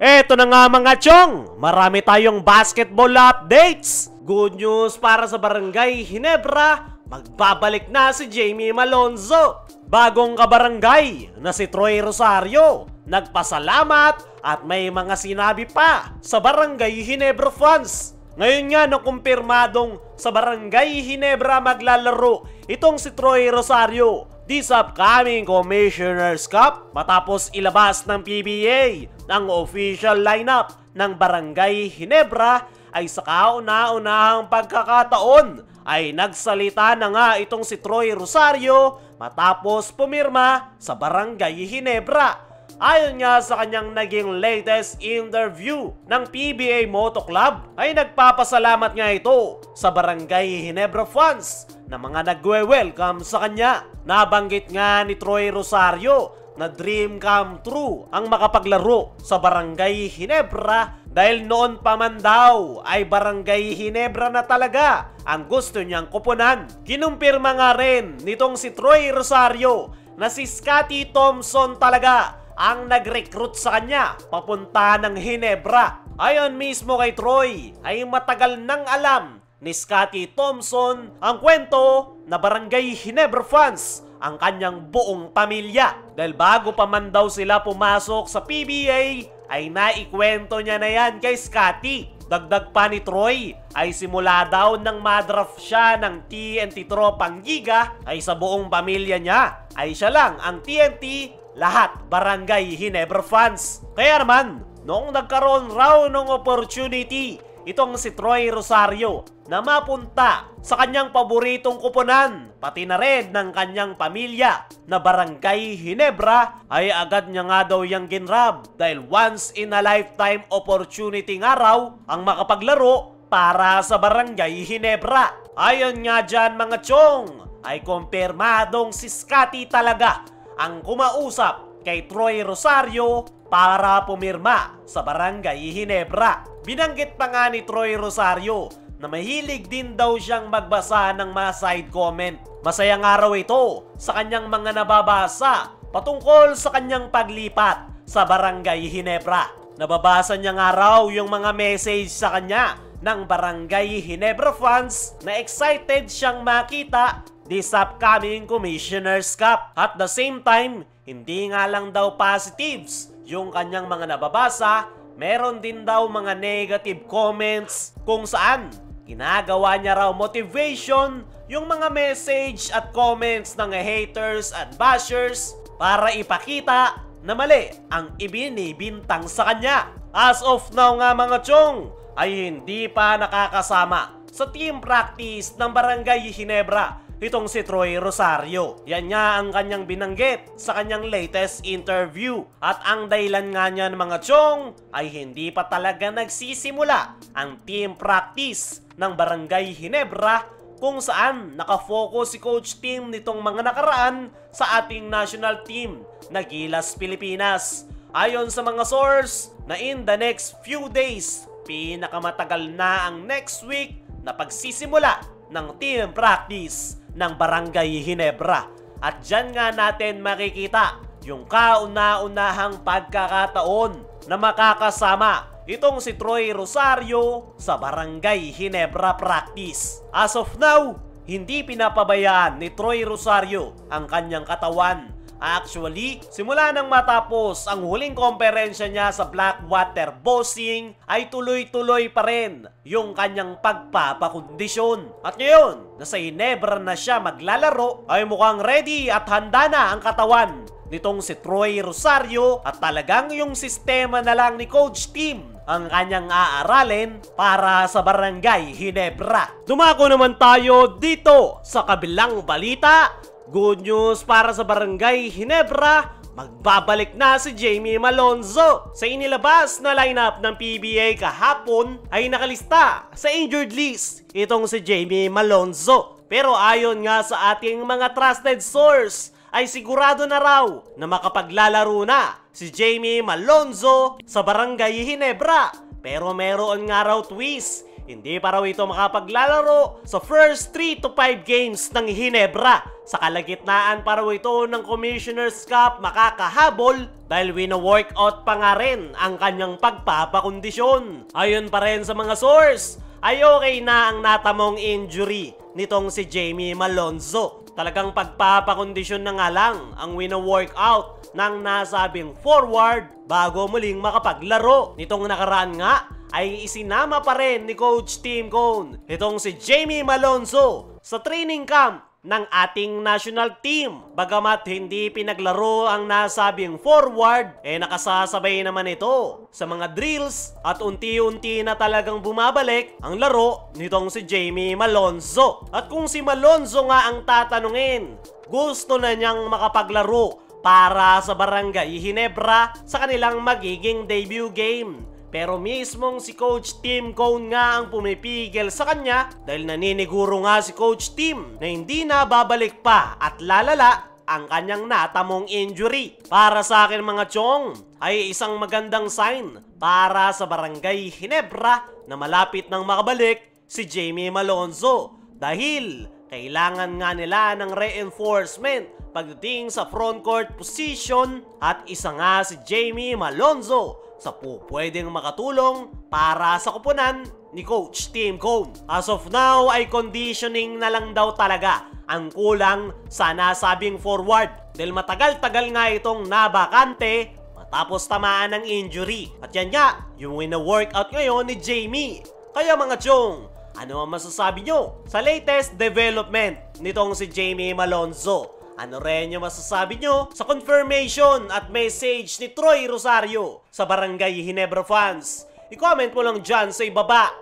Eto na nga mga chong, marami tayong basketball updates. Good news para sa Barangay Ginebra, magbabalik na si Jamie Malonzo. Bagong kabarangay na si Troy Rosario, nagpasalamat at may mga sinabi pa sa Barangay Ginebra fans. Ngayon nga nakumpirmadong sa Barangay Ginebra maglalaro itong si Troy Rosario this upcoming Commissioner's Cup matapos ilabas ng PBA ang official lineup ng Barangay Ginebra. Ay sa kauna-unahang pagkakataon ay nagsalita na nga itong si Troy Rosario matapos pumirma sa Barangay Ginebra. Ayon nga sa kanyang naging latest interview ng PBA Moto Club ay nagpapasalamat nga ito sa Barangay Ginebra fans na mga nagwe-welcome sa kanya. Nabanggit nga ni Troy Rosario na dream come true ang makapaglaro sa Barangay Ginebra dahil noon pa man daw ay Barangay Ginebra na talaga ang gusto niyang kupunan. Kinumpirma nga rin nitong si Troy Rosario na si Scotty Thompson talaga ang nag-recruit sa kanya papunta ng Ginebra. Ayon mismo kay Troy ay matagal nang alam ni Scotty Thompson ang kwento na Barangay Ginebra fans ang kanyang buong pamilya. Dahil bago pa man daw sila pumasok sa PBA ay naikwento niya na yan kay Scotty. Dagdag pa ni Troy ay simula daw nang madraft siya ng TNT Tropang Giga ay sa buong pamilya niya ay siya lang ang TNT, lahat Barangay Ginebra fans. Kaya naman, noong nagkaroon raw ng opportunity itong si Troy Rosario na mapunta sa kanyang paboritong kupunan, pati na rin ng kanyang pamilya na Barangay Ginebra, ay agad niya nga daw yung ginrab dahil once in a lifetime opportunity nga raw ang makapaglaro para sa Barangay Ginebra. Ayon nga dyan mga chong, ay kumpirmadong si Scotty talaga ang kumausap kay Troy Rosario para pumirma sa Barangay Ginebra. Binanggit pa nga ni Troy Rosario na mahilig din daw siyang magbasa ng mga side comment. Masaya nga raw ito sa kanyang mga nababasa patungkol sa kanyang paglipat sa Barangay Ginebra. Nababasa niya nga raw yung mga message sa kanya ng Barangay Ginebra fans na excited siyang makita this upcoming Commissioner's Cup. At the same time, hindi nga lang daw positives yung kanyang mga nababasa, meron din daw mga negative comments kung saan ginagawa niya raw motivation yung mga message at comments ng haters at bashers para ipakita na mali ang ibinibintang sa kanya. As of now nga mga chong, ay hindi pa nakakasama sa team practice ng Barangay Ginebra itong si Troy Rosario. Yan nga ang kanyang binanggit sa kanyang latest interview. At ang dahilan nga niyan mga chong ay hindi pa talaga nagsisimula ang team practice ng Barangay Ginebra kung saan nakafocus si Coach Tim nitong mga nakaraan sa ating national team na Gilas Pilipinas. Ayon sa mga source na in the next few days, pinakamatagal na ang next week na pagsisimula ng team practice ng Barangay Ginebra. At dyan nga natin makikita yung kauna-unahang pagkakataon na makakasama itong si Troy Rosario sa Barangay Ginebra practice. As of now, hindi pinapabayaan ni Troy Rosario ang kanyang katawan. Actually, simula nang matapos ang huling komperensya niya sa Blackwater Boxing ay tuloy-tuloy pa rin yung kanyang pagpapakondisyon. At ngayon, nasa Ginebra na siya maglalaro, ay mukhang ready at handa na ang katawan nitong si Troy Rosario at talagang yung sistema na lang ni Coach Tim ang kanyang aaralin para sa Barangay Ginebra. Dumako naman tayo dito sa kabilang balita. Good news para sa Barangay Ginebra, magbabalik na si Jamie Malonzo. Sa inilabas na lineup ng PBA kahapon ay nakalista sa injured list itong si Jamie Malonzo. Pero ayon nga sa ating mga trusted source ay sigurado na raw na makapaglalaro na si Jamie Malonzo sa Barangay Ginebra. Pero meron nga raw twist, hindi pa raw ito makapaglalaro sa first 3 to 5 games ng Ginebra. Sa kalagitnaan pa raw ito ng Commissioner's Cup makakahabol dahil wino-workout pa nga rin ang kanyang pagpapakondisyon. Ayon pa rin sa mga source, ay okay na ang natamong injury nitong si Jamie Malonzo. Talagang pagpapakondisyon na nga lang ang wino-workout ng nasabing forward bago muling makapaglaro. Nitong nakaraan nga ay isinama pa rin ni Coach Tim Cone itong si Jamie Malonzo sa training camp ng ating national team. Bagamat hindi pinaglaro ang nasabing forward, nakasasabay naman ito sa mga drills at unti-unti na talagang bumabalik ang laro nitong si Jamie Malonzo. At kung si Malonzo nga ang tatanungin, gusto na niyang makapaglaro para sa Barangay Ginebra sa kanilang magiging debut game. Pero mismong si Coach Tim Cone nga ang pumipigil sa kanya dahil naniniguro nga si Coach Tim na hindi na babalik pa at lalala ang kanyang natamong injury. Para sa akin mga chong, ay isang magandang sign para sa Barangay Ginebra na malapit nang makabalik si Jamie Malonzo dahil kailangan nga nila ng reinforcement pagdating sa frontcourt position at isa nga si Jamie Malonzo sa pwedeng makatulong para sa kupunan ni Coach Tim Cone. As of now ay conditioning na lang daw talaga ang kulang sa nasabing forward dahil matagal-tagal nga itong nabakante matapos tamaan ng injury. At yan nga, yung wina-workout ngayon ni Jamie. Kaya mga chong, ano ang masasabi nyo sa latest development nitong si Jamie Malonzo? Ano rin yung masasabi nyo sa confirmation at message ni Troy Rosario sa Barangay Ginebra fans? I-comment mo lang dyan sa ibaba.